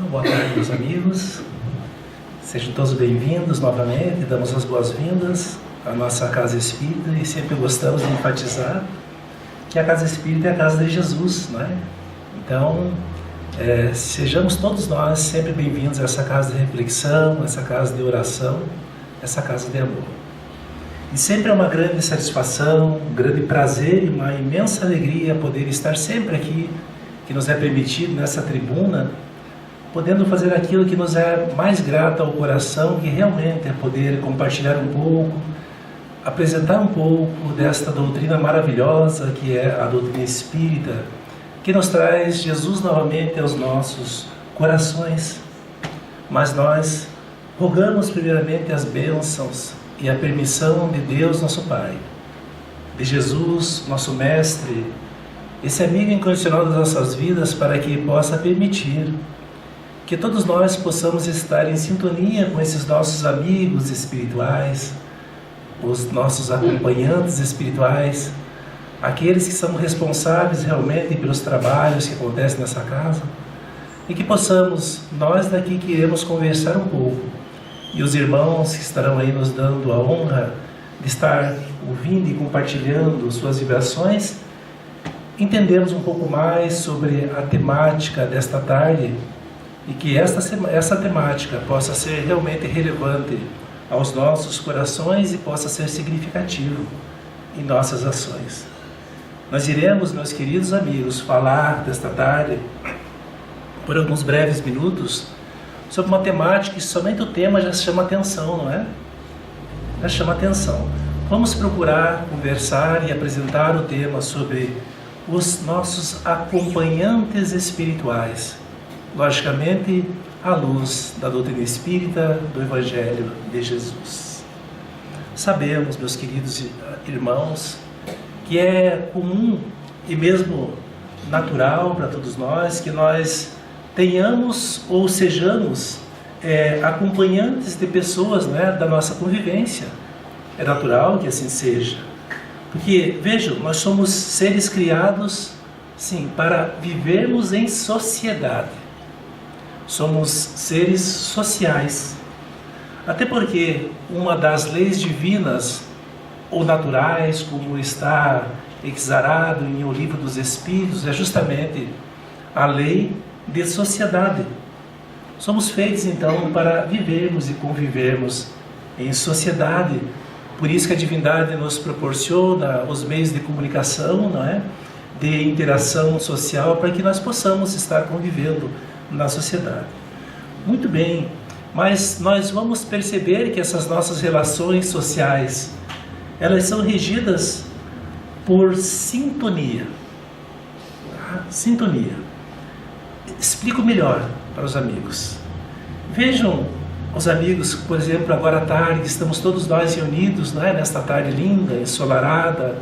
Boa tarde, meus amigos. Sejam todos bem-vindos novamente. Damos as boas-vindas à nossa Casa Espírita e sempre gostamos de enfatizar que a Casa Espírita é a casa de Jesus, não é? Então, sejamos todos nós sempre bem-vindos a essa casa de reflexão, essa casa de oração, essa casa de amor. E sempre é uma grande satisfação, um grande prazer e uma imensa alegria poder estar sempre aqui, que nos é permitido nessa tribuna, podendo fazer aquilo que nos é mais grato ao coração, que realmente é poder compartilhar um pouco, apresentar um pouco desta doutrina maravilhosa que é a doutrina espírita, que nos traz Jesus novamente aos nossos corações. Mas nós rogamos primeiramente as bênçãos e a permissão de Deus nosso Pai, de Jesus, nosso Mestre, esse amigo incondicional das nossas vidas, para que possa permitir que todos nós possamos estar em sintonia com esses nossos amigos espirituais, os nossos acompanhantes espirituais, aqueles que são responsáveis realmente pelos trabalhos que acontecem nessa casa, e que possamos, nós daqui que iremos conversar um pouco, e os irmãos que estarão aí nos dando a honra de estar ouvindo e compartilhando suas vibrações, entendemos um pouco mais sobre a temática desta tarde, e que essa temática possa ser realmente relevante aos nossos corações e possa ser significativo em nossas ações. Nós iremos, meus queridos amigos, falar desta tarde, por alguns breves minutos, sobre uma temática que somente o tema já chama atenção, não é? Já chama atenção. Vamos procurar conversar e apresentar o tema sobre os nossos acompanhantes espirituais, logicamente à luz da doutrina espírita, do Evangelho de Jesus. Sabemos, meus queridos irmãos, que é comum e mesmo natural para todos nós que nós tenhamos ou sejamos acompanhantes de pessoas, né, da nossa convivência. É natural que assim seja. Porque, vejam, nós somos seres criados, sim, para vivermos em sociedade. Somos seres sociais. Até porque uma das leis divinas ou naturais, como está exarado em O Livro dos Espíritos, é justamente a lei de sociedade. Somos feitos então para vivermos e convivermos em sociedade. Por isso que a divindade nos proporciona os meios de comunicação, não é? De interação social, para que nós possamos estar convivendo na sociedade. Muito bem, mas nós vamos perceber que essas nossas relações sociais, elas são regidas por sintonia. Sintonia. Explico melhor para os amigos. Vejam os amigos, por exemplo, agora à tarde, que estamos todos nós reunidos, não é? Nesta tarde linda, ensolarada,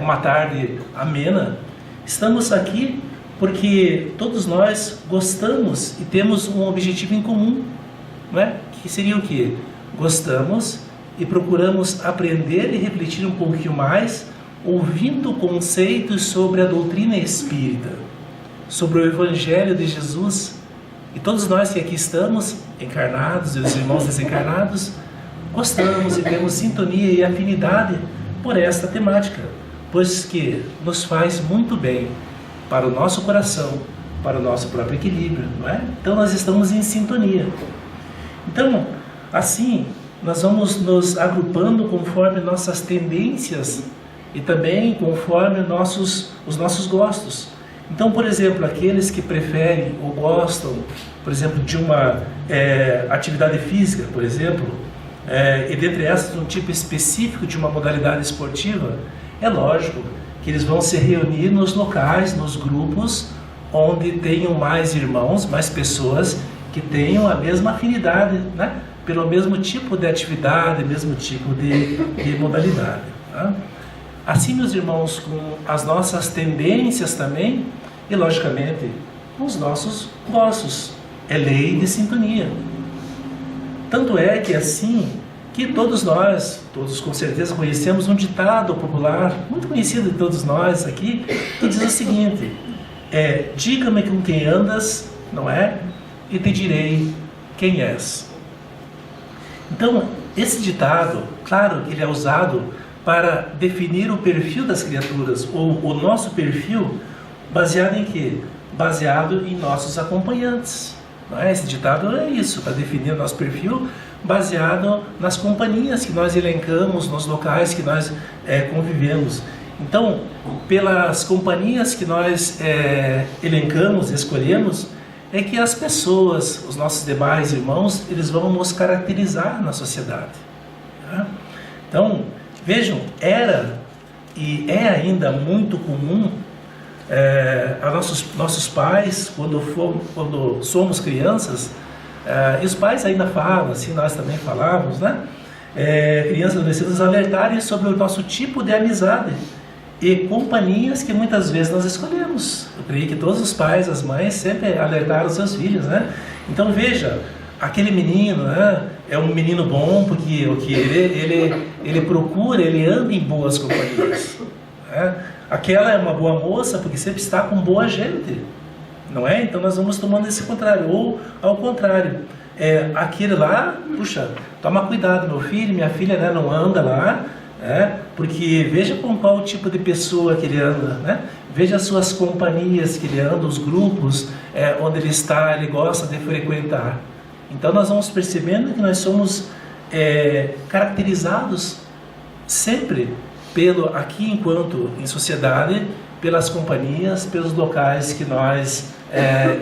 uma tarde amena. Estamos aqui porque todos nós gostamos e temos um objetivo em comum, não é? Que seria o quê? Gostamos e procuramos aprender e refletir um pouquinho mais, ouvindo conceitos sobre a doutrina espírita, sobre o Evangelho de Jesus. E todos nós que aqui estamos, encarnados e os irmãos desencarnados, gostamos e temos sintonia e afinidade por esta temática, pois que nos faz muito bem para o nosso coração, para o nosso próprio equilíbrio, não é? Então nós estamos em sintonia. Então, assim, nós vamos nos agrupando conforme nossas tendências e também conforme os nossos gostos. Então, por exemplo, aqueles que preferem ou gostam, por exemplo, de uma atividade física, por exemplo, e dentre essas um tipo específico de uma modalidade esportiva, é lógico que eles vão se reunir nos locais, nos grupos, onde tenham mais irmãos, mais pessoas que tenham a mesma afinidade, né? Pelo mesmo tipo de atividade, mesmo tipo de modalidade. Tá? Assim, meus irmãos, com as nossas tendências também, e logicamente com os nossos gostos. É lei de sintonia. Tanto é que assim, que todos nós, todos com certeza conhecemos um ditado popular, muito conhecido de todos nós aqui, que diz o seguinte: diga-me com quem andas, não é? e te direi quem és. Então, esse ditado, claro que ele é usado para definir o perfil das criaturas, ou o nosso perfil, baseado em quê? Baseado em nossos acompanhantes. Não é? Esse ditado é isso, para definir o nosso perfil, baseado nas companhias que nós elencamos, nos locais que nós convivemos. Então, pelas companhias que nós elencamos, escolhemos, é que as pessoas, os nossos demais irmãos, eles vão nos caracterizar na sociedade. Tá? Então, vejam, era e é ainda muito comum a nossos pais, quando somos crianças, e os pais ainda falam, assim nós também falávamos, né? Crianças e adolescentes alertarem sobre o nosso tipo de amizade e companhias que muitas vezes nós escolhemos. Eu creio que todos os pais, as mães, sempre alertaram os seus filhos, né? Então veja, aquele menino, né, é um menino bom porque ele procura, ele anda em boas companhias. Né? Aquela é uma boa moça porque sempre está com boa gente, não é? Então nós vamos tomando esse contrário, ou ao contrário, aquele lá, puxa, toma cuidado, meu filho, minha filha, né, não anda lá, porque veja com qual tipo de pessoa que ele anda, né? Veja as suas companhias que ele anda, os grupos onde ele está, ele gosta de frequentar. Então nós vamos percebendo que nós somos caracterizados sempre aqui enquanto em sociedade, pelas companhias, pelos locais que nós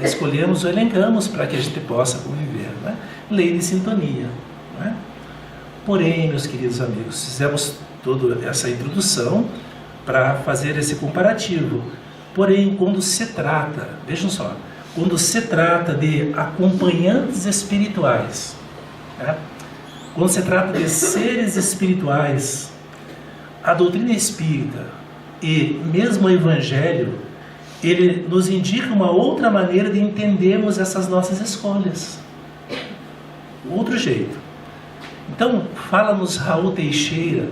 escolhemos ou elencamos para que a gente possa conviver, né? Lei de sintonia, né? Porém, meus queridos amigos, fizemos toda essa introdução para fazer esse comparativo. Porém, quando se trata, vejam só, quando se trata de acompanhantes espirituais, né? Quando se trata de seres espirituais, a doutrina espírita e mesmo o Evangelho, ele nos indica uma outra maneira de entendermos essas nossas escolhas. Outro jeito. Então, fala-nos Raul Teixeira,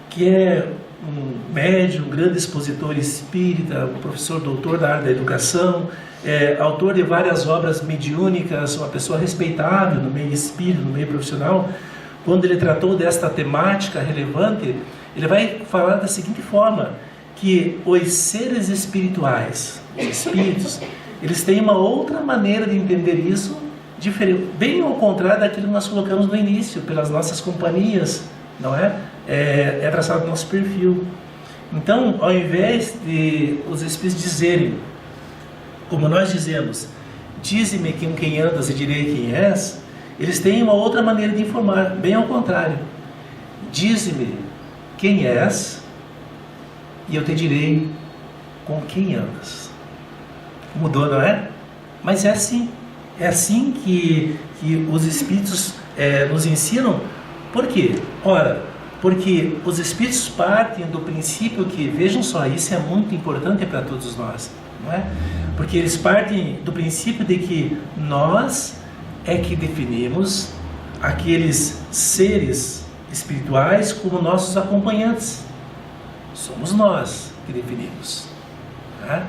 que é um médium, um grande expositor espírita, um professor doutor da área da educação, autor de várias obras mediúnicas, uma pessoa respeitável no meio espírita, no meio profissional. Quando ele tratou desta temática relevante, ele vai falar da seguinte forma, que os seres espirituais, os espíritos, eles têm uma outra maneira de entender isso, diferente, bem ao contrário daquilo que nós colocamos no início, pelas nossas companhias, não é? É traçado o nosso perfil. Então, ao invés de os espíritos dizerem, como nós dizemos, dize-me com quem andas e direi quem és, eles têm uma outra maneira de informar, bem ao contrário. Dize-me quem és e eu te direi com quem andas. Mudou, não é? Mas é assim. É assim que os espíritos nos ensinam. Por quê? Ora, porque os espíritos partem do princípio que, vejam só, isso é muito importante para todos nós, não é? Porque eles partem do princípio de que nós é que definimos aqueles seres espirituais como nossos acompanhantes. Somos nós que definimos, né?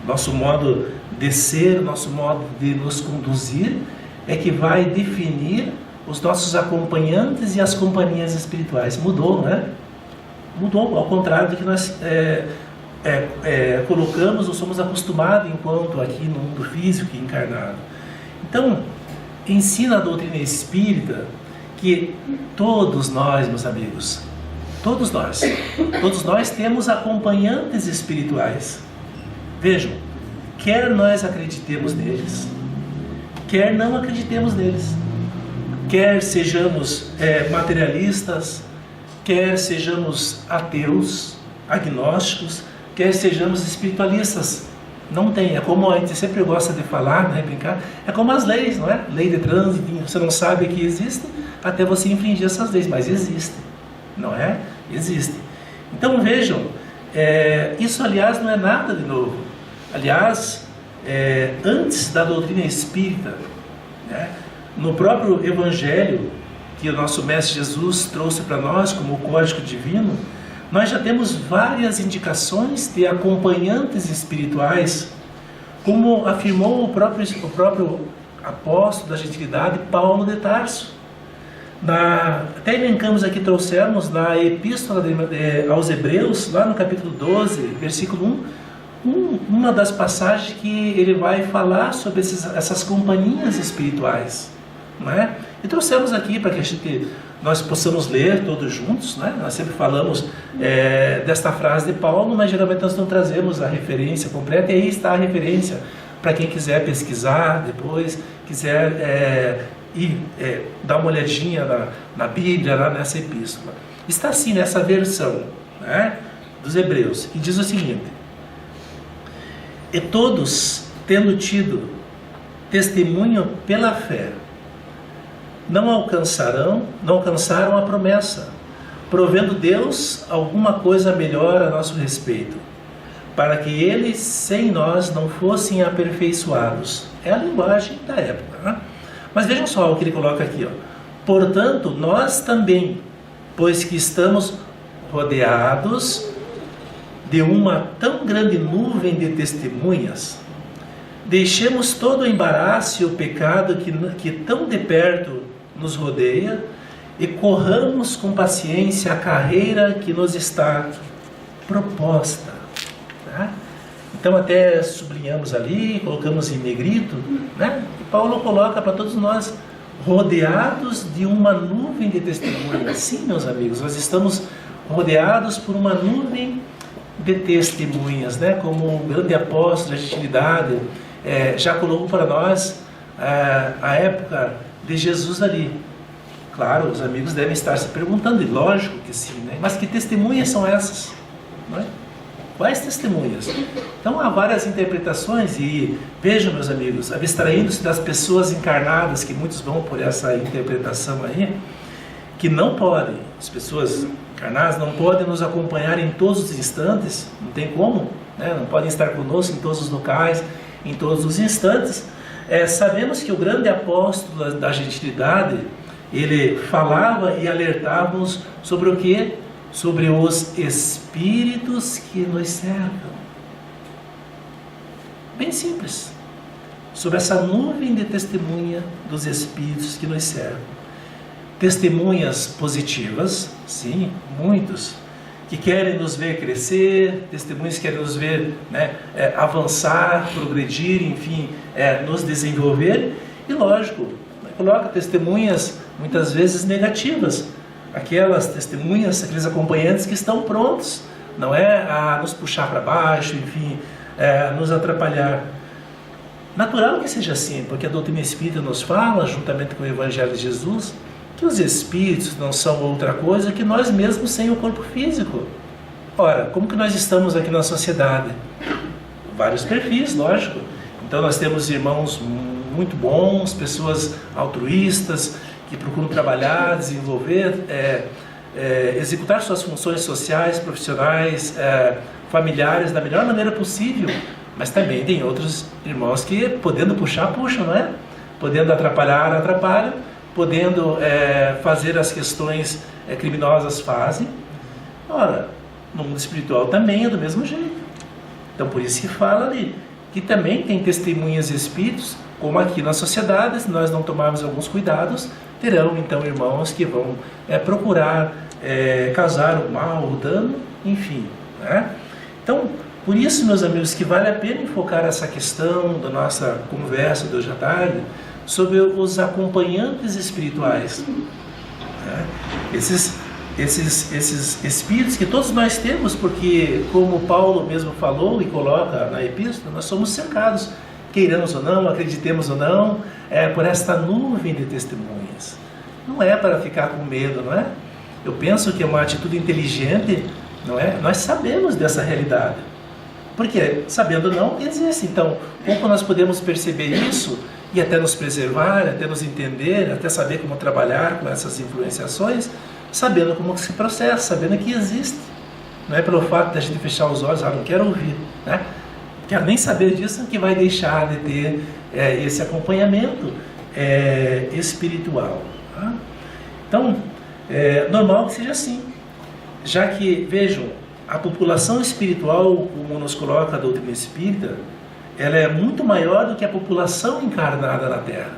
Nosso modo de ser, nosso modo de nos conduzir é que vai definir os nossos acompanhantes e as companhias espirituais. Mudou, não é? Mudou, ao contrário do que nós colocamos ou somos acostumados enquanto aqui no mundo físico e encarnado. Então, ensina a doutrina espírita que todos nós, meus amigos, todos nós temos acompanhantes espirituais. Vejam, quer nós acreditemos neles, quer não acreditemos neles, quer sejamos materialistas, quer sejamos ateus, agnósticos, quer sejamos espiritualistas. Não tem, é como a gente sempre gosta de falar, né, brincar, é como as leis, não é? Lei de trânsito, você não sabe que existe até você infringir essas leis, mas existem, não é? Existem. Então vejam, isso aliás não é nada de novo. Aliás, antes da doutrina espírita, né, no próprio Evangelho que o nosso Mestre Jesus trouxe para nós como o código divino, nós já temos várias indicações de acompanhantes espirituais, como afirmou o próprio apóstolo da gentilidade, Paulo de Tarso. Até elencamos aqui, trouxemos na Epístola aos Hebreus, lá no capítulo 12, versículo 1, uma das passagens que ele vai falar sobre essas companhias espirituais, não é? E trouxemos aqui para que nós possamos ler todos juntos, né? Nós sempre falamos desta frase de Paulo, mas geralmente nós não trazemos a referência completa, e aí está a referência para quem quiser pesquisar depois, quiser dar uma olhadinha na Bíblia, lá nessa epístola. Está assim nessa versão, né, dos Hebreus, e diz o seguinte: e todos, tendo tido testemunho pela fé, não alcançaram a promessa, provendo Deus alguma coisa melhor a nosso respeito, para que eles sem nós não fossem aperfeiçoados. É a linguagem da época, né? Mas vejam só o que ele coloca aqui, ó. Portanto, nós também, pois que estamos rodeados de uma tão grande nuvem de testemunhas, deixemos todo o embaraço e o pecado que tão de perto nos rodeia e corramos com paciência a carreira que nos está proposta. Tá? Então até sublinhamos ali, colocamos em negrito, né? E Paulo coloca para todos nós, rodeados de uma nuvem de testemunhas. Sim, meus amigos, nós estamos rodeados por uma nuvem de testemunhas, né? Como o grande apóstolo da gentilidade já colocou para nós a época de Jesus ali. Claro, os amigos devem estar se perguntando, e lógico que sim, né? Mas que testemunhas são essas? Não é? Quais testemunhas? Então há várias interpretações, e vejam, meus amigos, abstraindo-se das pessoas encarnadas, que muitos vão por essa interpretação aí, que não podem, as pessoas encarnadas não podem nos acompanhar em todos os instantes, não tem como, né? Não podem estar conosco em todos os locais, em todos os instantes. Sabemos que o grande apóstolo da gentilidade, ele falava e alertava-nos sobre o quê? Sobre os espíritos que nos cercam. Bem simples. Sobre essa nuvem de testemunha dos espíritos que nos cercam. Testemunhas positivas, sim, muitos, que querem nos ver crescer, testemunhas que querem nos ver, né, avançar, progredir, enfim, nos desenvolver. E lógico, coloca testemunhas muitas vezes negativas, aquelas testemunhas, aqueles acompanhantes que estão prontos, não é, a nos puxar para baixo, enfim, nos atrapalhar. Natural que seja assim, porque a doutrina espírita nos fala, juntamente com o Evangelho de Jesus, que os espíritos não são outra coisa que nós mesmos sem o corpo físico. Ora, como que nós estamos aqui na sociedade? Vários perfis, lógico. Então nós temos irmãos muito bons, pessoas altruístas, que procuram trabalhar, desenvolver, executar suas funções sociais, profissionais, familiares da melhor maneira possível. Mas também tem outros irmãos que, podendo puxar, puxam, não é? Podendo atrapalhar, atrapalham. Podendo fazer as questões criminosas, fazem. Ora, no mundo espiritual também é do mesmo jeito. Então por isso que fala ali, que também tem testemunhas e espíritos, como aqui na sociedade, se nós não tomarmos alguns cuidados, terão então irmãos que vão procurar causar o mal, o dano, enfim, né? Então, por isso, meus amigos, que vale a pena enfocar essa questão da nossa conversa de hoje à tarde sobre os acompanhantes espirituais, né? Esses espíritos que todos nós temos, porque, como Paulo mesmo falou e coloca na epístola, nós somos cercados, queiramos ou não, acreditemos ou não, por esta nuvem de testemunhas. Não é para ficar com medo, não é? Eu penso que é uma atitude inteligente, não é? Nós sabemos dessa realidade. Porque, sabendo ou não, existe. Então, como nós podemos perceber isso e até nos preservar, até nos entender, até saber como trabalhar com essas influenciações, sabendo como se processa, sabendo que existe. Não é pelo fato de a gente fechar os olhos, não quero ouvir, né? Quero nem saber disso, que vai deixar de ter esse acompanhamento espiritual. Tá? Então, normal que seja assim. Já que, vejam, a população espiritual, como nos coloca a doutrina espírita, ela é muito maior do que a população encarnada na Terra.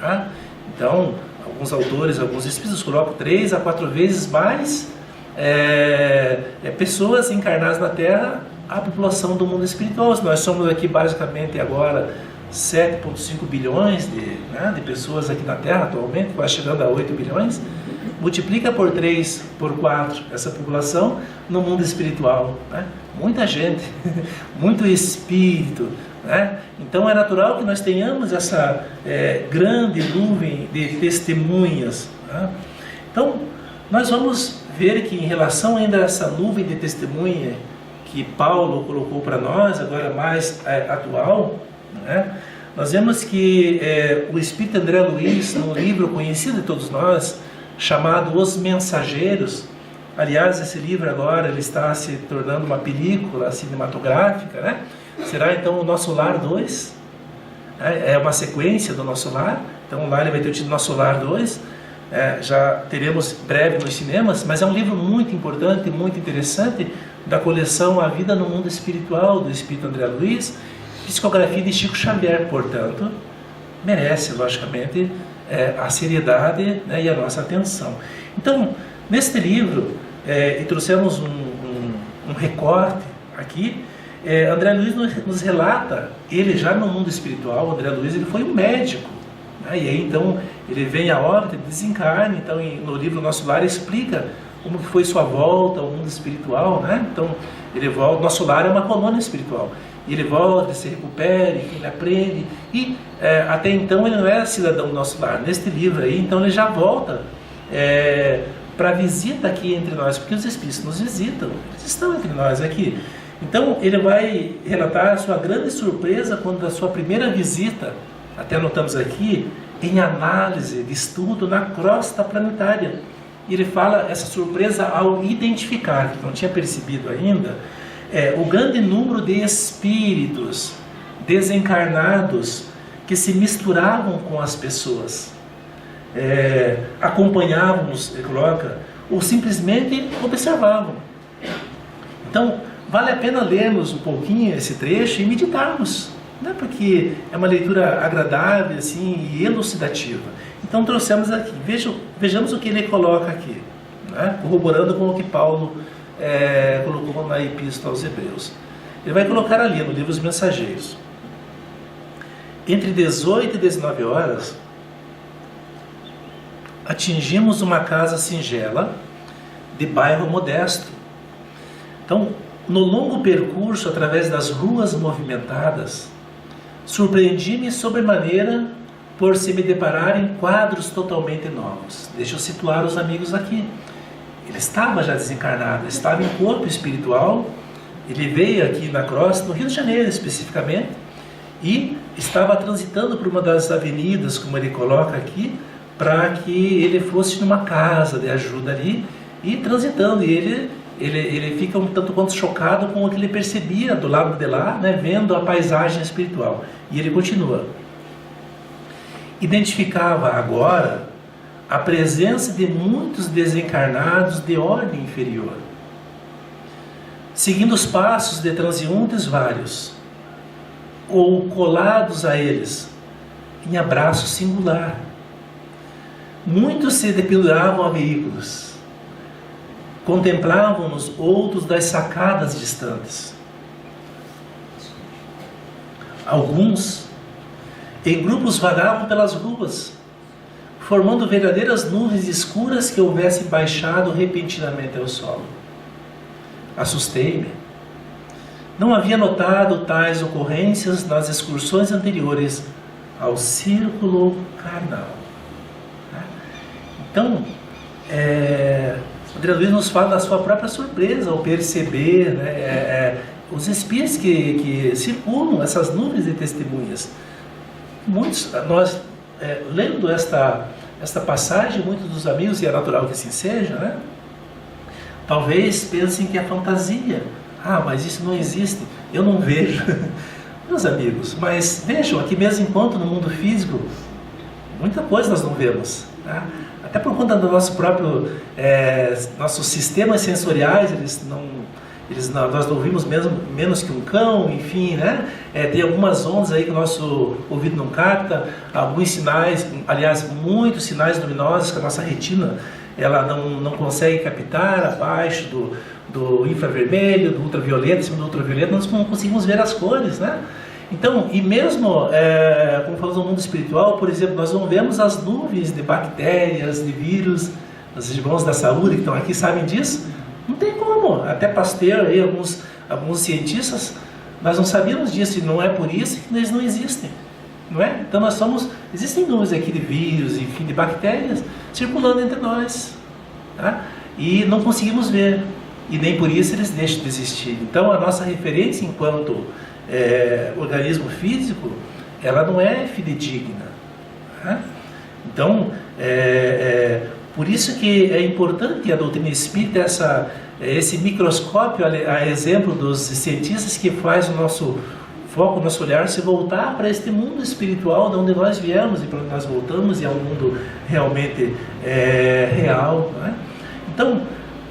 Tá? Então, alguns autores, alguns espíritos colocam 3 a 4 vezes mais pessoas encarnadas na Terra a população do mundo espiritual. Nós somos aqui basicamente agora 7,5 bilhões de pessoas aqui na Terra atualmente, quase chegando a 8 bilhões. Multiplica por 3, por 4 essa população no mundo espiritual, né? Muita gente, muito espírito, né? Então é natural que nós tenhamos essa grande nuvem de testemunhas, né? Então nós vamos ver que em relação ainda a essa nuvem de testemunha que Paulo colocou para nós, agora mais atual, né? Nós vemos que o Espírito André Luiz, num livro conhecido de todos nós, chamado Os Mensageiros, aliás, esse livro agora ele está se tornando uma película cinematográfica, né? Será então o Nosso Lar 2, é uma sequência do Nosso Lar, então lá ele vai ter o título Nosso Lar 2, já teremos breve nos cinemas, mas é um livro muito importante, muito interessante, da coleção A Vida no Mundo Espiritual, do Espírito André Luiz, psicografia de Chico Xavier, portanto, merece, logicamente, a seriedade, né, e a nossa atenção. Então, neste livro, e trouxemos um recorte aqui, André Luiz nos relata, ele já no mundo espiritual, André Luiz ele foi um médico, né, e aí então ele vem a óbito, desencarna, então no livro Nosso Lar explica como foi sua volta ao mundo espiritual, né? Então ele volta, Nosso Lar é uma colônia espiritual, ele volta, ele se recupera, ele aprende, e até então ele não era cidadão do Nosso Lar. Neste livro aí, então ele já volta para a visita aqui entre nós, porque os Espíritos nos visitam, eles estão entre nós aqui. Então ele vai relatar a sua grande surpresa quando da sua primeira visita, até anotamos aqui, em análise de estudo na crosta planetária. E ele fala essa surpresa ao identificar, que não tinha percebido ainda, o grande número de espíritos desencarnados que se misturavam com as pessoas, acompanhavam-nos, ele coloca, ou simplesmente observavam. Então, vale a pena lermos um pouquinho esse trecho e meditarmos, né? Porque é uma leitura agradável assim, e elucidativa. Então trouxemos aqui, vejamos o que ele coloca aqui, né? Corroborando com o que Paulo colocou na Epístola aos Hebreus. Ele vai colocar ali no livro Os Mensageiros. Entre 18 e 19 horas, atingimos uma casa singela, de bairro modesto. Então, no longo percurso através das ruas movimentadas, surpreendi-me sobremaneira por se me deparar em quadros totalmente novos. Deixa eu situar os amigos aqui. Ele estava já desencarnado, estava em corpo espiritual, ele veio aqui na crosta, no Rio de Janeiro especificamente, e estava transitando por uma das avenidas, como ele coloca aqui, para que ele fosse numa casa de ajuda ali, e transitando, e ele fica um tanto quanto chocado com o que ele percebia do lado de lá, né, vendo a paisagem espiritual. E ele continua. Identificava agora a presença de muitos desencarnados de ordem inferior, seguindo os passos de transeuntes vários, ou colados a eles, em abraço singular. Muitos se dependuravam a veículos, contemplavam-nos outros das sacadas distantes. Alguns, em grupos, vagavam pelas ruas, formando verdadeiras nuvens escuras que houvessem baixado repentinamente ao solo. Assustei-me. Não havia notado tais ocorrências nas excursões anteriores ao círculo carnal. Então, André Luiz nos fala da sua própria surpresa ao perceber, né, os espíritos que circulam essas nuvens de testemunhas. Muitos, nós, lendo esta passagem, muitos dos amigos, e é natural que assim seja, né, talvez pensem que é fantasia. Ah, mas isso não existe, eu não vejo. Meus amigos, mas vejam, aqui mesmo enquanto no mundo físico, muita coisa nós não vemos, tá? Até por conta do nosso próprio, nossos sistemas sensoriais, Nós não ouvimos menos que um cão, enfim, né? Tem algumas ondas aí que o nosso ouvido não capta, alguns sinais, aliás, muitos sinais luminosos que a nossa retina ela não consegue captar abaixo do infravermelho, do ultravioleta, em cima do ultravioleta, nós não conseguimos ver as cores, né? Então, e mesmo, como falamos no mundo espiritual, por exemplo, nós não vemos as nuvens de bactérias, de vírus, os irmãos da saúde que estão aqui sabem disso. Não tem como, até Pasteur, aí, alguns cientistas, nós não sabíamos disso, e não é por isso que eles não existem, não é? Então existem nuvens aqui de vírus, enfim, de bactérias, circulando entre nós, tá? E não conseguimos ver, e nem por isso eles deixam de existir. Então a nossa referência enquanto organismo físico, ela não é fidedigna, tá? Então, por isso que é importante a doutrina espírita, esse microscópio, a exemplo dos cientistas, que faz o nosso foco, o nosso olhar se voltar para este mundo espiritual de onde nós viemos e para onde nós voltamos, e é um mundo realmente real, né? Então,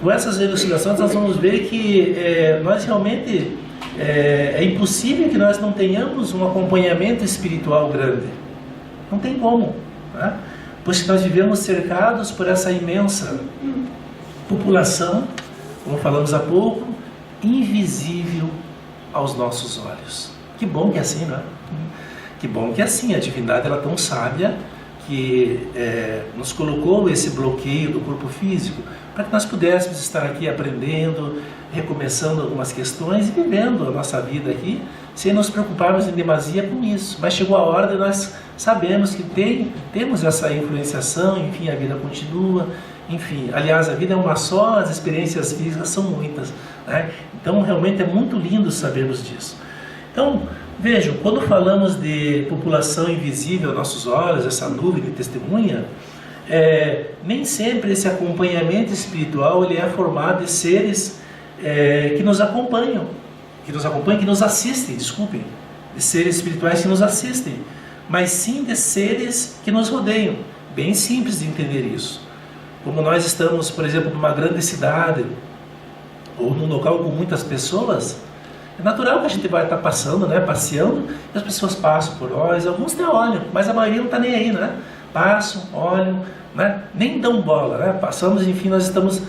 com essas elucidações nós vamos ver que nós realmente é impossível que nós não tenhamos um acompanhamento espiritual grande. Não tem como, né? Pois que nós vivemos cercados por essa imensa população, como falamos há pouco, invisível aos nossos olhos. Que bom que é assim, não é? Que bom que é assim. A divindade ela é tão sábia que nos colocou esse bloqueio do corpo físico para que nós pudéssemos estar aqui aprendendo, recomeçando algumas questões e vivendo a nossa vida aqui sem nos preocuparmos em demasia com isso. Mas chegou a hora de nós sabemos que temos essa influenciação, enfim, a vida continua, enfim, aliás, a vida é uma só, as experiências físicas são muitas, né? Então realmente é muito lindo sabermos disso. Então, vejam, quando falamos de população invisível aos nossos olhos, essa nuvem de testemunha, nem sempre esse acompanhamento espiritual ele é formado de seres que nos acompanham, que nos assistem, desculpem, de seres espirituais que nos assistem, mas sim de seres que nos rodeiam. Bem simples de entender isso. Como nós estamos, por exemplo, numa grande cidade ou num local com muitas pessoas, é natural que a gente vai estar passando, né, passeando, e as pessoas passam por nós, alguns até olham, mas a maioria não está nem aí, né? Passam, olham, né? Nem dão bola, né? Passamos, enfim, nós estamos...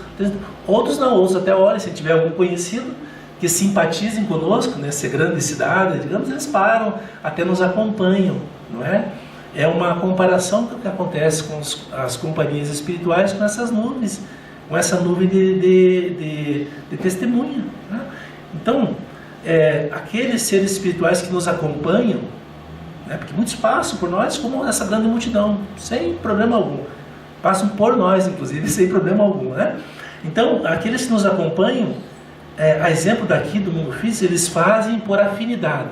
Outros não, outros até olham, se tiver algum conhecido que simpatizem conosco nessa grande cidade, digamos, eles param, até nos acompanham, não é? É uma comparação que acontece com as companhias espirituais com essas nuvens, com essa nuvem de testemunha, né? Então, aqueles seres espirituais que nos acompanham, né, porque muitos passam por nós como essa grande multidão, sem problema algum, passam por nós, inclusive, sem problema algum, né? Então, aqueles que nos acompanham, a exemplo daqui do mundo físico, eles fazem por afinidade,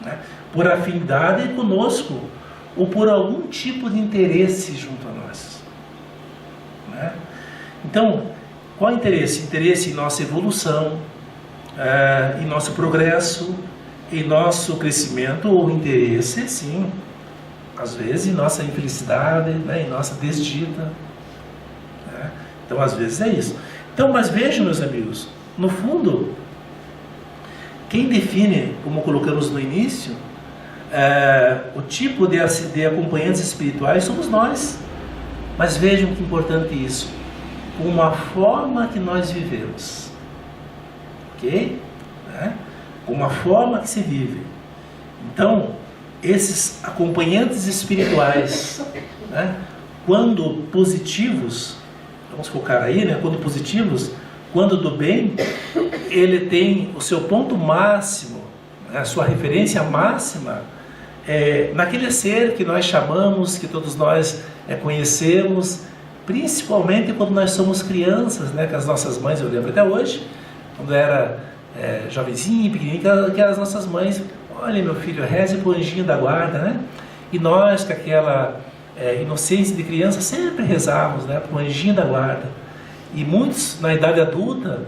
né? Por afinidade conosco, ou por algum tipo de interesse junto a nós, né? Então, qual é o interesse? Interesse em nossa evolução, em nosso progresso, em nosso crescimento, ou interesse, sim, às vezes em nossa infelicidade, né, em nossa desdita, né? Então às vezes é isso. Então, mas vejam, meus amigos, no fundo, quem define, como colocamos no início, o tipo de acompanhantes espirituais somos nós. Mas vejam que importante isso, com a forma que nós vivemos, ok? Né? Com a forma que se vive. Então, esses acompanhantes espirituais, né, quando positivos, vamos focar aí, né, quando positivos, quando do bem, ele tem o seu ponto máximo, né, a sua referência máxima, naquele ser que nós chamamos, que todos nós conhecemos, principalmente quando nós somos crianças, né, que as nossas mães, eu lembro até hoje, quando era jovenzinho, pequenininho, que as nossas mães, olha meu filho, reze pro anjinho da guarda, né? E nós, com aquela inocência de criança, sempre rezávamos, né, pro anjinho da guarda. E muitos, na idade adulta,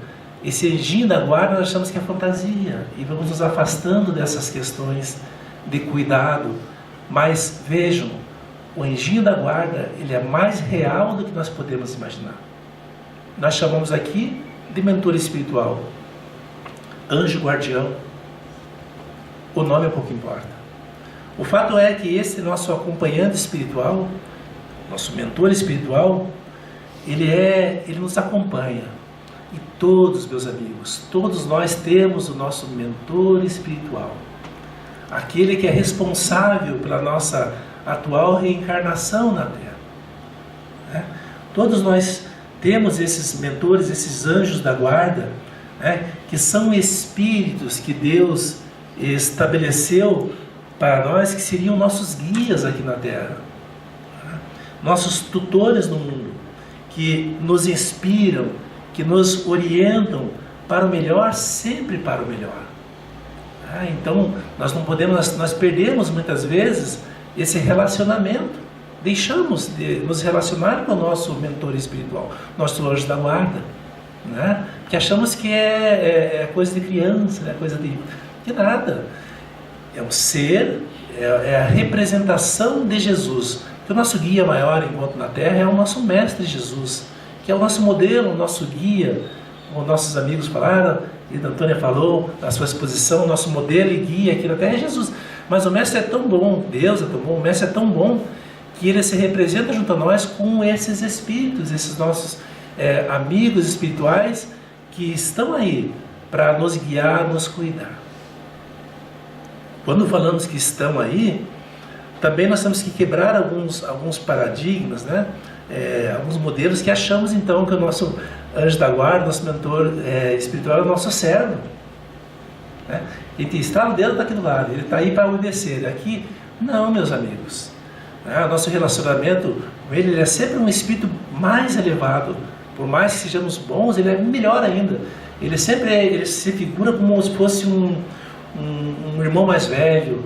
esse anjinho da guarda nós achamos que é fantasia, e vamos nos afastando dessas questões de cuidado. Mas vejam, o anjinho da guarda, ele é mais real do que nós podemos imaginar. Nós chamamos aqui de mentor espiritual, anjo guardião, o nome pouco importa. O fato é que esse nosso acompanhante espiritual, nosso mentor espiritual, ele nos acompanha. E todos, meus amigos, todos nós temos o nosso mentor espiritual, aquele que é responsável pela nossa atual reencarnação na Terra. Todos nós temos esses mentores, esses anjos da guarda, que são espíritos que Deus estabeleceu para nós, que seriam nossos guias aqui na Terra, nossos tutores no mundo, que nos inspiram, que nos orientam para o melhor, sempre para o melhor. Então, nós não podemos, nós perdemos muitas vezes esse relacionamento, deixamos de nos relacionar com o nosso mentor espiritual, nosso anjo da guarda, que achamos que é coisa de criança, é coisa de nada. É um ser, é a representação de Jesus, que o nosso guia maior enquanto na Terra é o nosso Mestre Jesus, que é o nosso modelo, o nosso guia, como nossos amigos falaram, e a Antônia falou na sua exposição, o nosso modelo e guia aqui na Terra é Jesus. Mas o Mestre é tão bom, Deus é tão bom, o Mestre é tão bom, que ele se representa junto a nós com esses espíritos, esses nossos amigos espirituais que estão aí para nos guiar, nos cuidar. Quando falamos que estão aí, também nós temos que quebrar alguns paradigmas, alguns modelos que achamos então que o nosso anjo da guarda, nosso mentor espiritual é o nosso servo. Ele está dentro daqui do lado, ele está aí para obedecer. Aqui, não, meus amigos. O nosso relacionamento com ele é sempre um espírito mais elevado. Por mais que sejamos bons, ele é melhor ainda. Ele se figura como se fosse um irmão mais velho,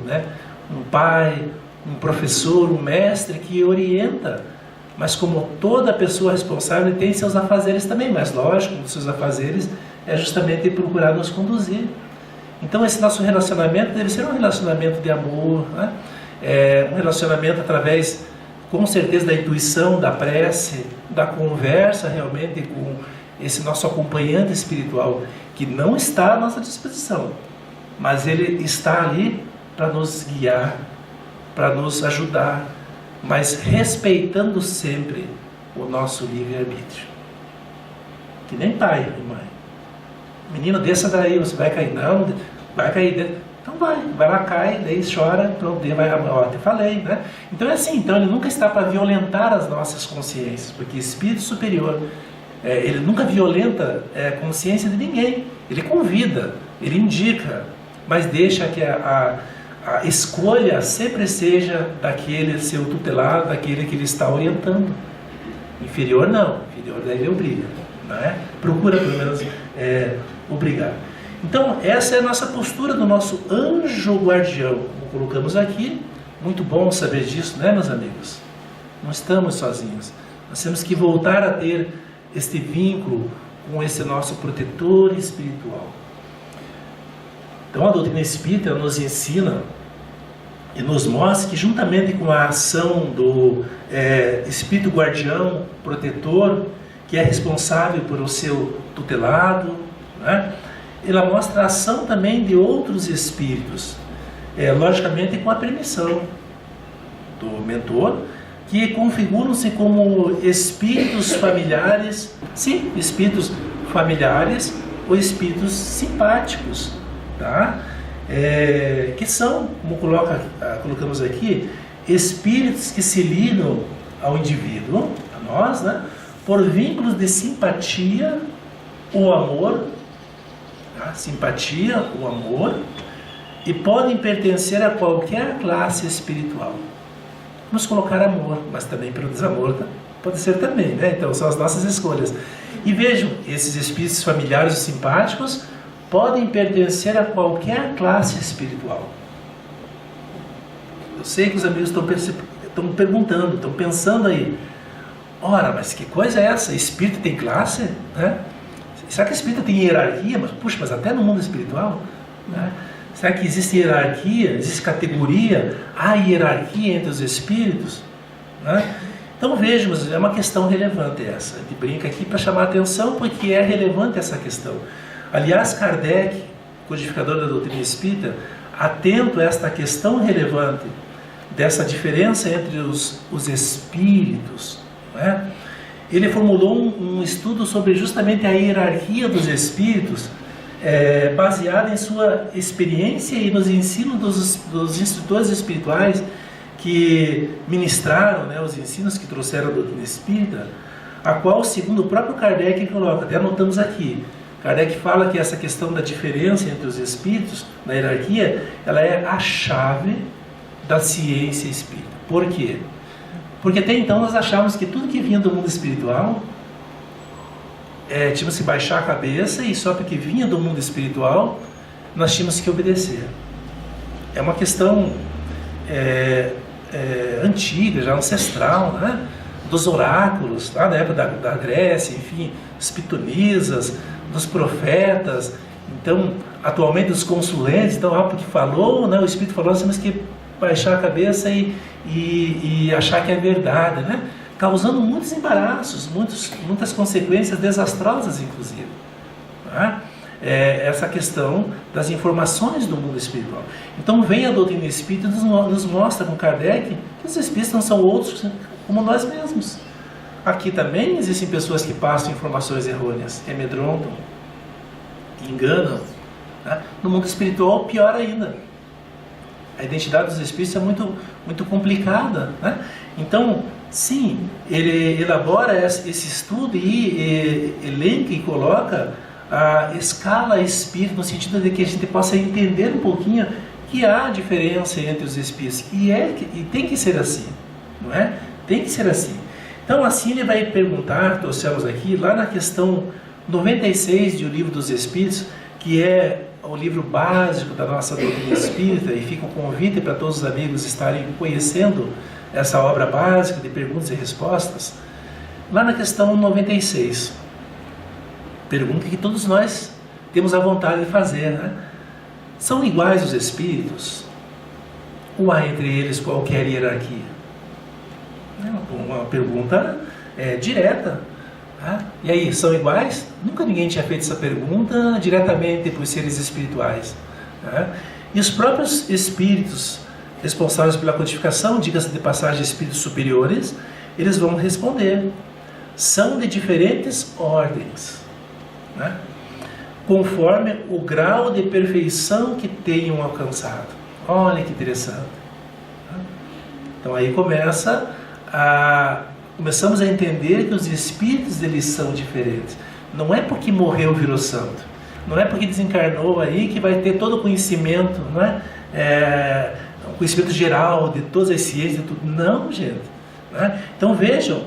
um pai, um professor, um mestre que orienta. Mas como toda pessoa responsável, ele tem seus afazeres também. Mas lógico, um dos seus afazeres é justamente procurar nos conduzir. Então esse nosso relacionamento deve ser um relacionamento de amor, um relacionamento através, com certeza, da intuição, da prece, da conversa realmente com esse nosso acompanhante espiritual, que não está à nossa disposição, mas ele está ali para nos guiar, para nos ajudar, mas respeitando sempre o nosso livre-arbítrio. Que nem pai e mãe. Menino, desça daí, você vai cair. Não, vai cair dentro. Então vai lá, cai, daí chora, pronto, vai, te falei, Então é assim, então ele nunca está para violentar as nossas consciências, porque espírito superior, ele nunca violenta a consciência de ninguém, ele convida, ele indica, mas deixa que a escolha sempre seja daquele seu tutelado, daquele que ele está orientando. Inferior não, inferior daí ele obriga, procura pelo menos obrigar. Então essa é a nossa postura do nosso anjo guardião, como colocamos aqui. Muito bom saber disso, meus amigos? Não estamos sozinhos, nós temos que voltar a ter este vínculo com esse nosso protetor espiritual. Então a doutrina espírita nos ensina e nos mostra que, juntamente com a ação do espírito guardião, protetor, que é responsável por o seu tutelado, ela mostra a ação também de outros espíritos, logicamente com a permissão do mentor, que configuram-se como espíritos familiares, sim, espíritos familiares ou espíritos simpáticos, que são, como colocamos aqui, espíritos que se ligam ao indivíduo, a nós, por vínculos de simpatia ou amor, simpatia ou amor, e podem pertencer a qualquer classe espiritual. Vamos colocar amor, mas também pelo desamor pode ser também, Então são as nossas escolhas. E vejam, esses espíritos familiares ou simpáticos podem pertencer a qualquer classe espiritual. Eu sei que os amigos estão perguntando, estão pensando aí, ora, mas que coisa é essa? Espírito tem classe? Será que espírito tem hierarquia? Mas até no mundo espiritual? Será que existe hierarquia? Existe categoria? Há hierarquia entre os espíritos? Então vejamos, é uma questão relevante essa. A gente brinca aqui para chamar a atenção, porque é relevante essa questão. Aliás, Kardec, codificador da doutrina espírita, atento a esta questão relevante dessa diferença entre os espíritos, não é? Ele formulou um estudo sobre justamente a hierarquia dos espíritos, baseada em sua experiência e nos ensinos dos instrutores espirituais que ministraram, né, os ensinos que trouxeram a doutrina espírita, a qual, segundo o próprio Kardec coloca, até anotamos aqui, Kardec fala que essa questão da diferença entre os espíritos, na hierarquia, ela é a chave da ciência espírita. Por quê? Porque até então nós achávamos que tudo que vinha do mundo espiritual tínhamos que baixar a cabeça, e só porque vinha do mundo espiritual nós tínhamos que obedecer. É uma questão antiga, já ancestral, né? Dos oráculos, lá na época da Grécia, enfim, dos pitonisas, dos profetas, então, atualmente dos consulentes. Então, porque falou, né? O Espírito falou, nós temos que baixar a cabeça e achar que é verdade, né? Causando muitos embaraços, muitas consequências desastrosas, inclusive. Tá? Essa questão das informações do mundo espiritual. Então vem a doutrina espírita e nos mostra com Kardec que os espíritos não são outros como nós mesmos. Aqui também existem pessoas que passam informações errôneas, que amedrontam, que enganam. Tá? No mundo espiritual, pior ainda. A identidade dos espíritos é muito, muito complicada, né? Então, sim, ele elabora esse estudo e elenca e coloca a escala espírita, no sentido de que a gente possa entender um pouquinho que há diferença entre os espíritos, e tem que ser assim, não é? Tem que ser assim. Então, assim ele vai perguntar, trouxemos aqui, lá na questão 96 do Livro dos Espíritos, que é o livro básico da nossa doutrina espírita, e fica um convite para todos os amigos estarem conhecendo essa obra básica de perguntas e respostas. Lá na questão 96, pergunta que todos nós temos a vontade de fazer, né? São iguais os espíritos? Ou há entre eles qualquer hierarquia? É uma pergunta direta. Tá? E aí, são iguais? Nunca ninguém tinha feito essa pergunta diretamente para os seres espirituais. Tá? E os próprios espíritos responsáveis pela codificação, diga-se de passagem, espíritos superiores, eles vão responder. São de diferentes ordens, né? Conforme o grau de perfeição que tenham alcançado. Olha que interessante. Então aí começamos a entender que os espíritos eles são diferentes. Não é porque morreu virou santo, não é porque desencarnou aí que vai ter todo o conhecimento, não é? O conhecimento geral de todas as ciências, de tudo. Não, gente. Né? Então vejam,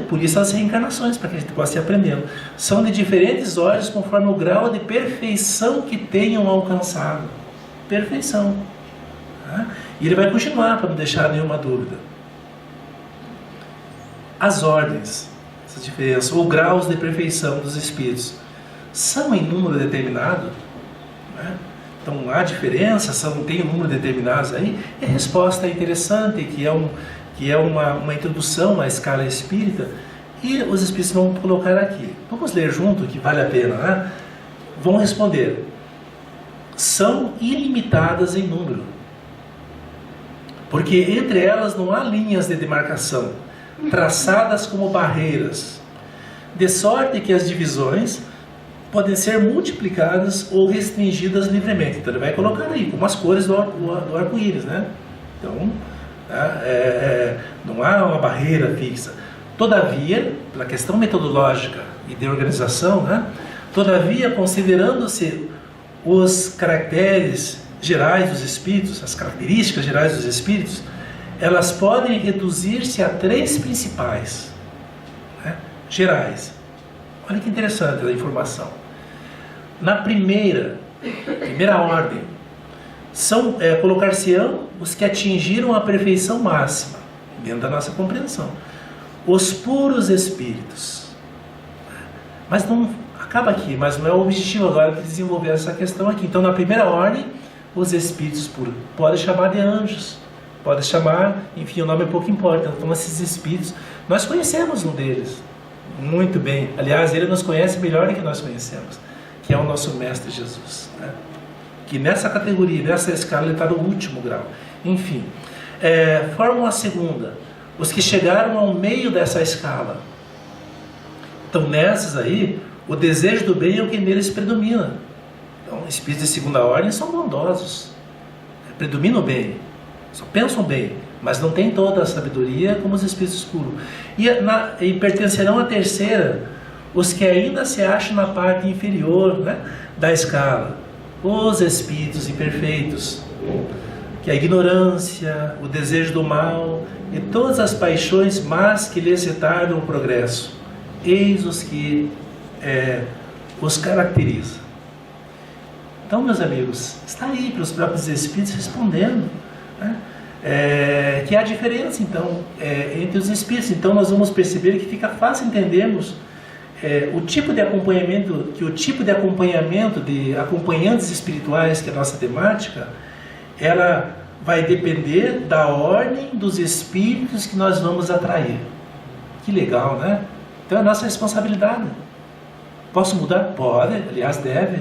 por isso as reencarnações, para que a gente possa ir aprendendo. São de diferentes ordens conforme o grau de perfeição que tenham alcançado. Perfeição. Tá? E ele vai continuar para não deixar nenhuma dúvida. As ordens, essas diferenças, ou graus de perfeição dos espíritos, são em número determinado? Né? Então há diferença, tem um número determinado aí? E a resposta é interessante, que é uma introdução à escala espírita, e os espíritos vão colocar aqui. Vamos ler junto, que vale a pena, né? Vão responder: são ilimitadas em número, porque entre elas não há linhas de demarcação, traçadas como barreiras, de sorte que as divisões podem ser multiplicadas ou restringidas livremente. Então ele vai colocar aí, como as cores do arco-íris, né? Então, não há uma barreira fixa. Todavia, pela questão metodológica e de organização, né? Todavia, considerando-se os caracteres gerais dos espíritos, as características gerais dos espíritos, elas podem reduzir-se a 3 principais, né? Gerais. Olha que interessante a informação. Na primeira ordem, colocar-se-ão os que atingiram a perfeição máxima, dentro da nossa compreensão, os puros espíritos. Mas não acaba aqui, mas não é o objetivo agora de desenvolver essa questão aqui. Então, na primeira ordem, os espíritos puros. Pode chamar de anjos, pode chamar, enfim, o nome pouco importa. Então, esses espíritos, nós conhecemos um deles muito bem. Aliás, ele nos conhece melhor do que nós conhecemos, que é o nosso Mestre Jesus, né? Que nessa categoria, nessa escala, ele está no último grau. Enfim, fórmula segunda, os que chegaram ao meio dessa escala. Então, nessas aí, o desejo do bem é o que neles predomina. Então, espíritos de segunda ordem são bondosos, predominam o bem, só pensam bem, mas não tem toda a sabedoria como os espíritos puros. E pertencerão à terceira, os que ainda se acham na parte inferior, né, da escala, os espíritos imperfeitos, que a ignorância, o desejo do mal e todas as paixões más que lhes retardam o progresso, eis os que os caracteriza. Então, meus amigos, está aí para os próprios espíritos respondendo, né? Que há diferença, então, entre os espíritos. Então, nós vamos perceber que fica fácil entendermos o tipo de acompanhamento, de acompanhantes espirituais, que é a nossa temática, ela vai depender da ordem dos espíritos que nós vamos atrair. Que legal, né? Então, é a nossa responsabilidade. Posso mudar? Pode, aliás, deve.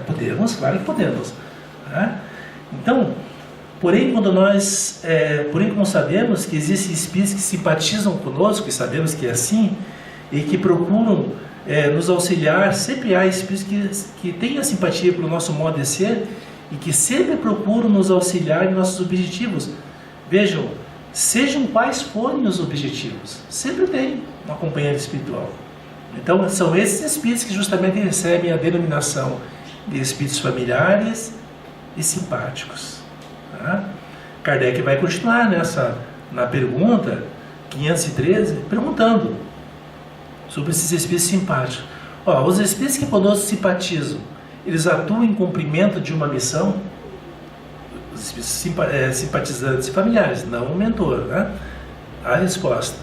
Podemos, claro que podemos, né? Então, porém, como sabemos que existem espíritos que simpatizam conosco, e sabemos que é assim, e que procuram nos auxiliar, sempre há espíritos que têm a simpatia pelo nosso modo de ser e que sempre procuram nos auxiliar em nossos objetivos. Vejam, sejam quais forem os objetivos, sempre tem um acompanhante espiritual. Então, são esses espíritos que justamente recebem a denominação de espíritos familiares e simpáticos. Tá? Kardec vai continuar na pergunta 513, perguntando sobre esses espíritos simpáticos. Os espíritos que conosco simpatizam, eles atuam em cumprimento de uma missão? Os espíritos simpatizantes e familiares, não o mentor, né? A resposta: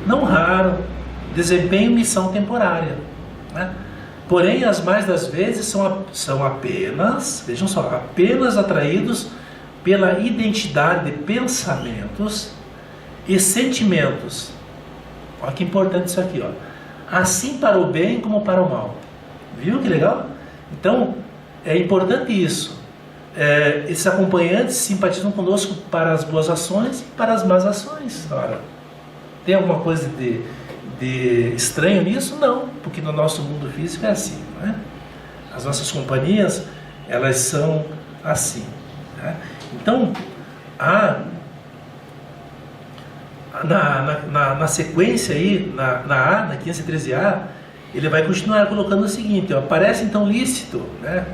não raro, desempenham missão temporária, né? Porém, as mais das vezes são apenas, vejam só, apenas atraídos pela identidade de pensamentos e sentimentos. Olha que importante isso aqui, ó. Assim para o bem como para o mal. Viu que legal? Então, é importante isso. Esses acompanhantes simpatizam conosco para as boas ações e para as más ações. Ora, tem alguma coisa de estranho nisso? Não, porque no nosso mundo físico é assim, não é? As nossas companhias, elas são assim, né? Então, na sequência aí, na 513A, ele vai continuar colocando o seguinte, ó: parece então lícito, né,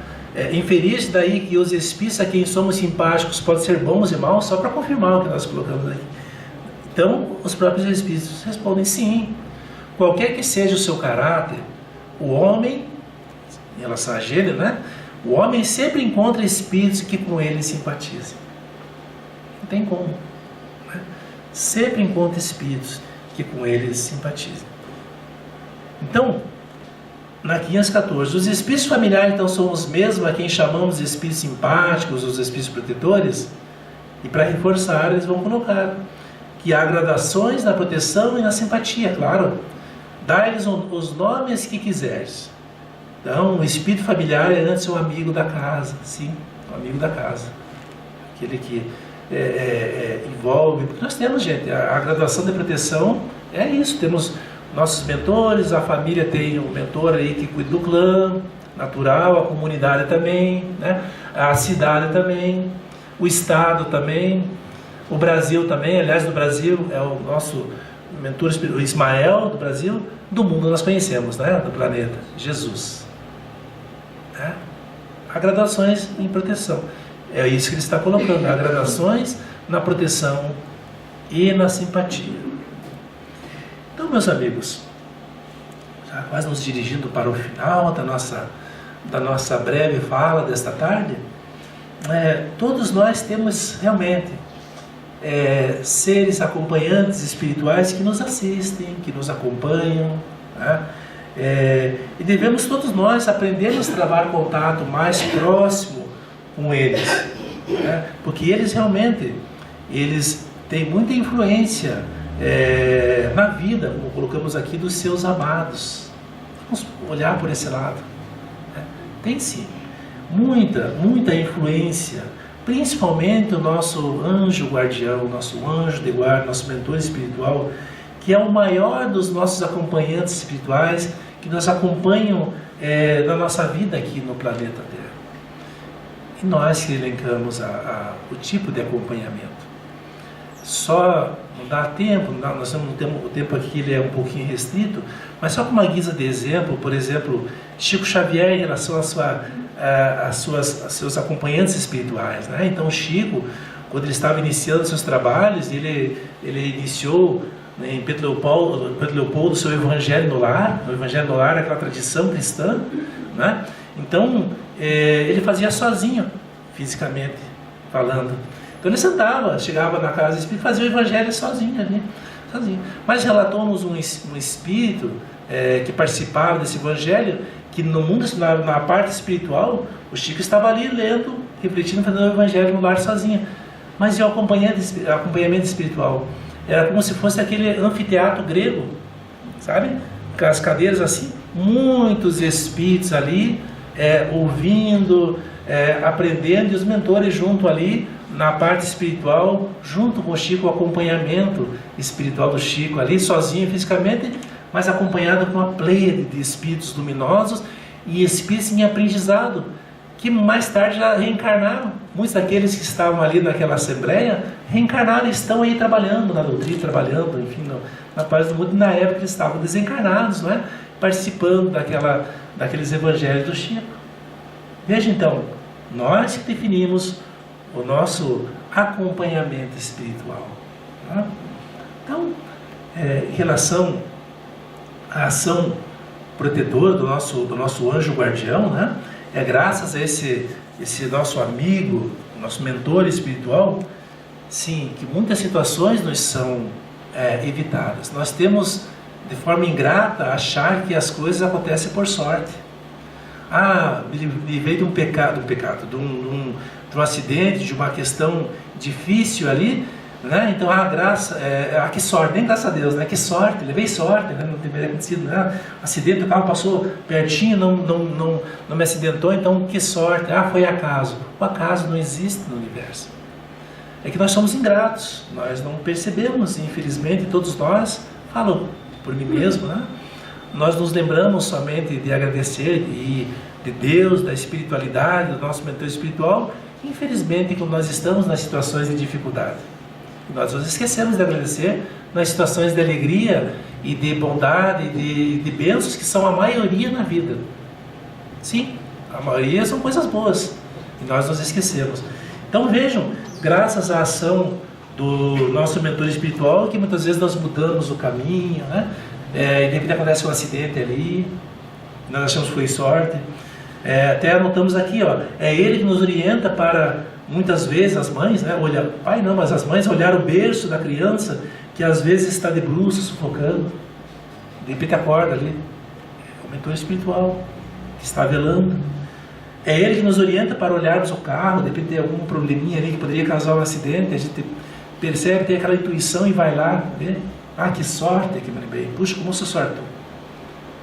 inferir-se daí que os espíritos a quem somos simpáticos podem ser bons e maus, só para confirmar o que nós colocamos aqui. Então, os próprios espíritos respondem sim. Qualquer que seja o seu caráter, o homem, em relação a gênero, né, o homem sempre encontra espíritos que com ele simpatizam. Não tem como, né? Sempre encontra espíritos que com ele simpatizam. Então, na 514, os espíritos familiares então são os mesmos a quem chamamos de espíritos simpáticos, os espíritos protetores? E para reforçar, eles vão colocar que há gradações na proteção e na simpatia, claro. Dá-lhes os nomes que quiseres. Então, o espírito familiar é antes um amigo da casa, sim, um amigo da casa. Aquele que envolve, porque nós temos, gente, a graduação de proteção é isso, temos nossos mentores, a família tem um mentor aí que cuida do clã natural, a comunidade também, né? A cidade também, o estado também, o Brasil também. Aliás, no Brasil é o nosso mentor, o Ismael do Brasil. Do mundo nós conhecemos, né? Do planeta, Jesus, né? Há gradações em proteção, é isso que ele está colocando, há gradações na proteção e na simpatia. Então, meus amigos, já quase nos dirigindo para o final da nossa breve fala desta tarde, todos nós temos realmente seres acompanhantes espirituais que nos assistem, que nos acompanham, né? E devemos todos nós aprendermos a travar contato mais próximo com eles, né? Porque eles realmente têm muita influência na vida, como colocamos aqui, dos seus amados. Vamos olhar por esse lado, né? Tem sim. Muita influência, principalmente o nosso anjo guardião, nosso anjo de guarda, nosso mentor espiritual, que é o maior dos nossos acompanhantes espirituais, que nos acompanham na nossa vida aqui no planeta Terra. E nós que elencamos o tipo de acompanhamento. Só não dá tempo, nós temos o tempo aqui, ele é um pouquinho restrito, mas só com uma guisa de exemplo, por exemplo, Chico Xavier em relação a seus acompanhantes espirituais, né? Então Chico, quando ele estava iniciando seus trabalhos, ele iniciou, né, em Pedro Leopoldo, o seu Evangelho no Lar. O Evangelho no Lar é aquela tradição cristã, né? Então ele fazia sozinho, fisicamente falando. Então ele sentava, chegava na casa espírita e fazia o Evangelho sozinho ali, sozinho. Mas relatou-nos um espírito que participava desse Evangelho, que no mundo, na parte espiritual, o Chico estava ali lendo, refletindo, fazendo o Evangelho no lar sozinho. Mas e o acompanhamento espiritual? Era como se fosse aquele anfiteatro grego, sabe? Com as cadeiras assim, muitos espíritos ali, ouvindo, aprendendo, e os mentores junto ali, na parte espiritual, junto com o Chico, o acompanhamento espiritual do Chico ali, sozinho fisicamente, mas acompanhado com uma pleiade de espíritos luminosos e espíritos em aprendizado, que mais tarde já reencarnaram. Muitos daqueles que estavam ali naquela assembleia reencarnaram e estão aí trabalhando na doutrina, trabalhando, enfim, na paz do mundo, na época eles estavam desencarnados, não é? Participando daqueles evangelhos do Chico. Veja então, nós que definimos o nosso acompanhamento espiritual. Tá? Então, em relação à ação protetora do nosso anjo guardião, né? É graças a esse nosso amigo, nosso mentor espiritual, sim, que muitas situações nos são evitadas. Nós temos, de forma ingrata, achar que as coisas acontecem por sorte. Me veio de de um acidente, de uma questão difícil ali, né? Então, graça, que sorte, nem graças a Deus, né? Que sorte, levei sorte, né? Não deveria acontecido, né? Acidente, o carro passou pertinho, não me acidentou, então que sorte, foi acaso. O acaso não existe no universo. É que nós somos ingratos, nós não percebemos, infelizmente, todos nós, falo por mim mesmo, né? Nós nos lembramos somente de agradecer de Deus, da espiritualidade, do nosso mentor espiritual. Infelizmente, quando nós estamos nas situações de dificuldade, nós nos esquecemos de agradecer nas situações de alegria e de bondade e de bênçãos, que são a maioria na vida. Sim, a maioria são coisas boas e nós nos esquecemos. Então vejam, graças à ação do nosso mentor espiritual, que muitas vezes nós mudamos o caminho, né? De repente acontece um acidente ali, nós achamos que foi sorte. Até anotamos aqui, é ele que nos orienta para, muitas vezes, as mães, né, mas as mães olhar o berço da criança, que às vezes está de bruços, sufocando, de repente acorda ali, é o mentor espiritual que está velando. É ele que nos orienta para olharmos o carro, de repente tem algum probleminha ali que poderia causar um acidente, a gente percebe, tem aquela intuição e vai lá, né? Que sorte que me lembrei, puxa, como se sortou,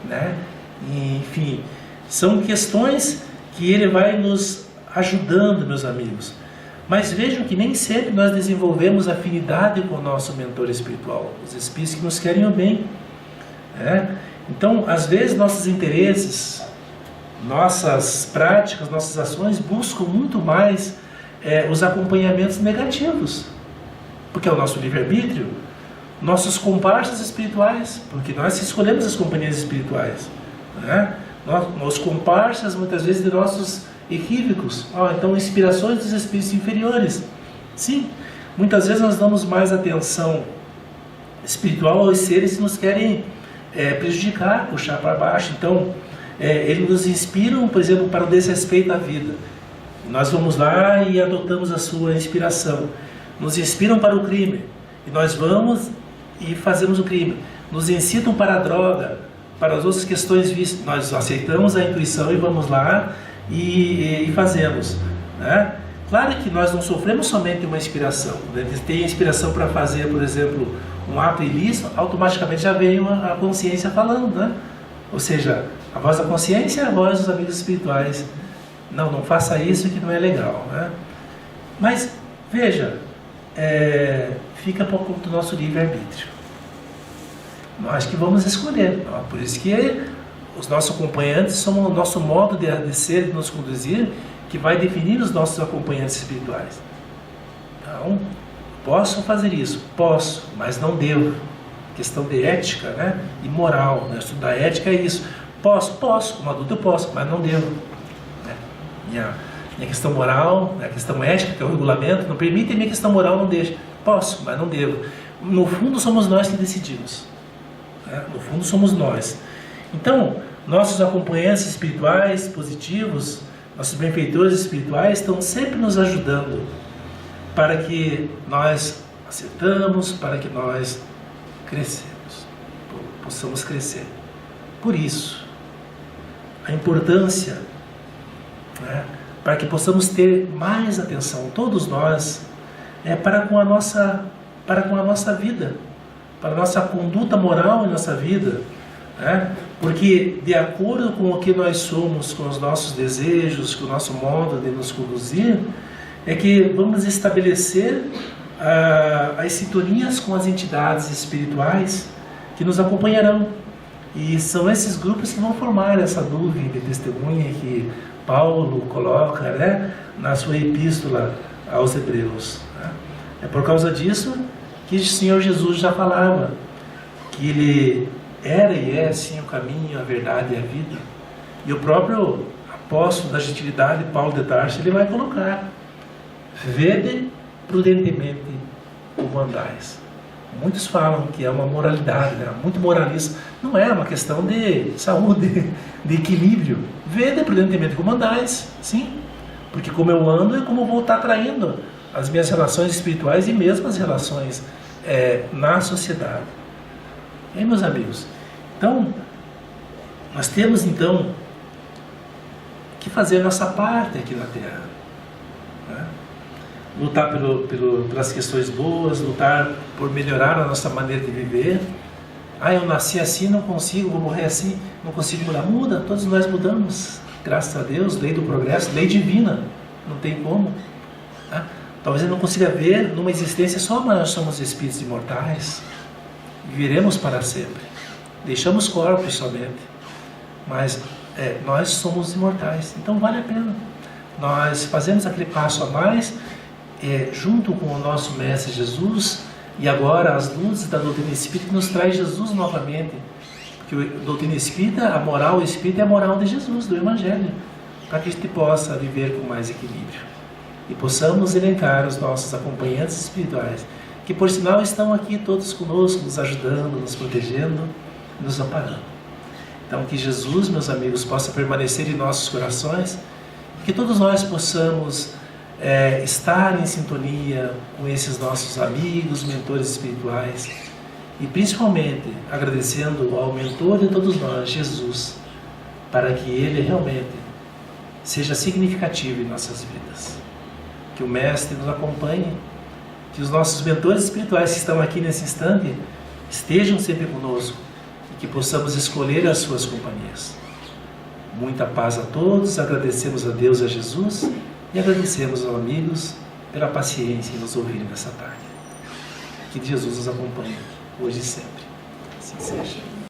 né? E, enfim, são questões que ele vai nos ajudando, meus amigos. Mas vejam que nem sempre nós desenvolvemos afinidade com o nosso mentor espiritual, os espíritos que nos querem o bem, né? Então, às vezes, nossos interesses, nossas práticas, nossas ações buscam muito mais os acompanhamentos negativos, porque é o nosso livre-arbítrio, nossos comparsas espirituais, porque nós escolhemos as companhias espirituais, né? Os comparsas, muitas vezes, de nossos equívocos. Então, inspirações dos espíritos inferiores. Sim, muitas vezes nós damos mais atenção espiritual aos seres que nos querem prejudicar, puxar para baixo. Então, eles nos inspiram, por exemplo, para o desrespeito à vida. Nós vamos lá e adotamos a sua inspiração. Nos inspiram para o crime, e nós vamos e fazemos o crime. Nos incitam para a droga, para as outras questões vistas. Nós aceitamos a intuição e vamos lá e fazemos, né? Claro que nós não sofremos somente uma inspiração. Tem inspiração para fazer, por exemplo, um ato ilícito, automaticamente já veio a consciência falando, né? Ou seja, A voz da consciência é a voz dos amigos espirituais. Não, não faça isso que não é legal, né? Mas, veja, fica por conta do nosso livre-arbítrio. Nós que vamos escolher. Por isso que os nossos acompanhantes são o nosso modo de ser, de nos conduzir, que vai definir os nossos acompanhantes espirituais. Então, posso fazer isso? Posso, mas não devo. Questão de ética, né? E moral, né? Estudar ética é isso. Posso, como adulto eu posso, mas não devo. Né? Minha questão moral, a questão ética, que é o regulamento, não permite, e minha questão moral não deixa. Posso, mas não devo. No fundo somos nós que decidimos. Né? No fundo somos nós. Então, nossos acompanhantes espirituais, positivos, nossos benfeitores espirituais estão sempre nos ajudando para que nós acertamos, para que nós crescemos, possamos crescer. Por isso, a importância, né, para que possamos ter mais atenção, todos nós, para com a nossa vida, para a nossa conduta moral em nossa vida, né? Porque de acordo com o que nós somos, com os nossos desejos, com o nosso modo de nos conduzir, é que vamos estabelecer as sintonias com as entidades espirituais que nos acompanharão. E são esses grupos que vão formar essa nuvem de testemunha que Paulo coloca, né, na sua epístola aos Hebreus. Né? É por causa disso que o Senhor Jesus já falava que Ele era e é sim o caminho, a verdade e a vida. E o próprio apóstolo da gentilidade, Paulo de Tarso, ele vai colocar: vede prudentemente como andais. Muitos falam que é uma moralidade, né? Muito moralista. Não é uma questão de saúde, de equilíbrio. Vede prudentemente como andais, sim. Porque como eu ando é como eu vou estar traindo as minhas relações espirituais e mesmo as relações na sociedade. E aí, meus amigos, então, nós temos então que fazer a nossa parte aqui na Terra. Né? Lutar pelas questões boas, lutar por melhorar a nossa maneira de viver. Eu nasci assim, não consigo, vou morrer assim, não consigo mudar. Muda, todos nós mudamos, graças a Deus, lei do progresso, lei divina, não tem como. Tá? Talvez eu não consiga ver numa existência só, mas nós somos espíritos imortais, viveremos para sempre. Deixamos corpos somente, mas nós somos imortais, então vale a pena. Nós fazemos aquele passo a mais, junto com o nosso Mestre Jesus, e agora as luzes da doutrina espírita nos traz Jesus novamente, porque a doutrina espírita, a moral espírita é a moral de Jesus, do Evangelho, para que a gente possa viver com mais equilíbrio e possamos elencar os nossos acompanhantes espirituais, que por sinal estão aqui todos conosco, nos ajudando, nos protegendo, nos amparando. Então que Jesus, meus amigos, possa permanecer em nossos corações, e que todos nós possamos estar em sintonia com esses nossos amigos, mentores espirituais, e principalmente agradecendo ao mentor de todos nós, Jesus, para que Ele realmente seja significativo em nossas vidas. Que o Mestre nos acompanhe, que os nossos mentores espirituais que estão aqui nesse instante estejam sempre conosco e que possamos escolher as suas companhias. Muita paz a todos, agradecemos a Deus e a Jesus e agradecemos aos amigos pela paciência em nos ouvirem nessa tarde. Que Jesus nos acompanhe hoje e sempre. Assim seja.